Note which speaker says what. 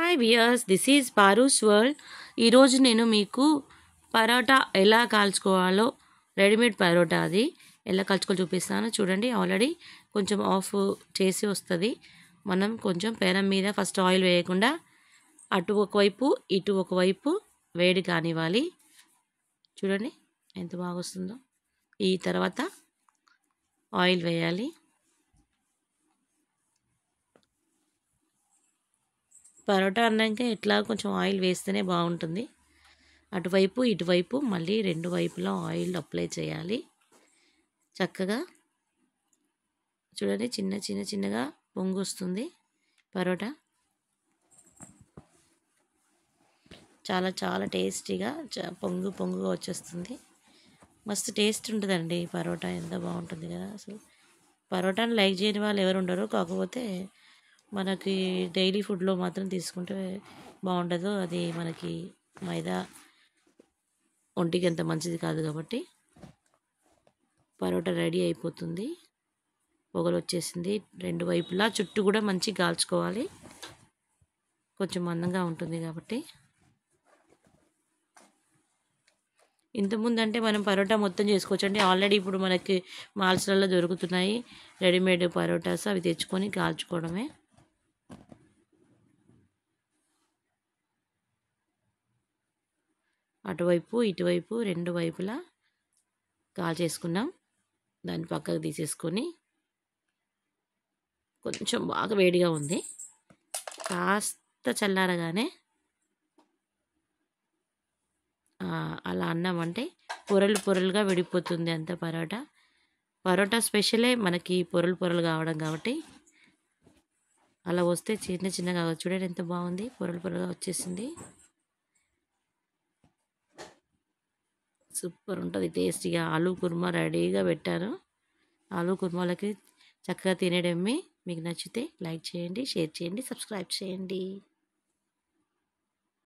Speaker 1: Hi viewers, this is Paru's world. ఈరోజు నేను మీకు పరోటా ఎలా కాల్చుకోవాలో, రెడీమేడ్ పరోటా అది ఎలా కాల్చుకోవాలో చూపిస్తాను. చూడండి, ఆల్రెడీ కొంచెం ఆఫ్ చేసి వస్తుంది. మనం కొంచెం పెనం మీద ఫస్ట్ ఆయిల్ వేయకుండా అటు ఒకవైపు ఇటు ఒకవైపు వేడి కానివ్వాలి. చూడండి ఎంత బాగా వస్తుందో. ఈ తర్వాత ఆయిల్ వేయాలి. పరోటా అన్నాక ఇట్లా కొంచెం ఆయిల్ వేస్తేనే బాగుంటుంది. అటువైపు ఇటువైపు మళ్ళీ రెండు వైపులా ఆయిల్ అప్లై చేయాలి. చక్కగా చూడండి, చిన్నగా పొంగు వస్తుంది. పరోటా చాలా టేస్టీగా పొంగుగా వచ్చేస్తుంది. మస్తు టేస్ట్ ఉంటుందండి పరోటా. ఎంత బాగుంటుంది కదా అసలు. పరోటాని లైక్ చేయని వాళ్ళు ఎవరు ఉండరు. కాకపోతే మనకి డైలీ ఫుడ్లో మాత్రం తీసుకుంటే బాగుండదు. అది మనకి మైదా ఒంటికి ఎంత మంచిది కాదు. కాబట్టి పరోటా రెడీ అయిపోతుంది. పొగలు వచ్చేసింది. రెండు వైపులా చుట్టూ కూడా మంచి కాల్చుకోవాలి. కొంచెం మందంగా ఉంటుంది కాబట్టి. ఇంతకుముందు అంటే మనం పరోటా మొత్తం చేసుకోవచ్చండి. ఆల్రెడీ ఇప్పుడు మనకి మాల్స్లలో దొరుకుతున్నాయి రెడీమేడ్ పరోటాస్. అవి తెచ్చుకొని కాల్చుకోవడమే. అటువైపు ఇటువైపు రెండు వైపులా కాల్చేసుకున్నాం. దాన్ని పక్కకు తీసేసుకొని, కొంచెం బాగా వేడిగా ఉంది, కాస్త చల్లారగానే అలా అన్నామంటే పొరలుగా విడిపోతుంది అంత పరోటా స్పెషలే మనకి పొరలు కావడం. కాబట్టి అలా వస్తే చిన్నగా చూడండి ఎంత బాగుంది. పొరలుగా వచ్చేసింది. సూపర్ ఉంటుంది టేస్టీగా. ఆలూ కుర్మా రెడీగా పెట్టాను. ఆలూ కుర్మాలకి చక్కగా తినేయడమే. మీకు నచ్చితే లైక్ చేయండి, షేర్ చేయండి, సబ్స్క్రైబ్ చేయండి.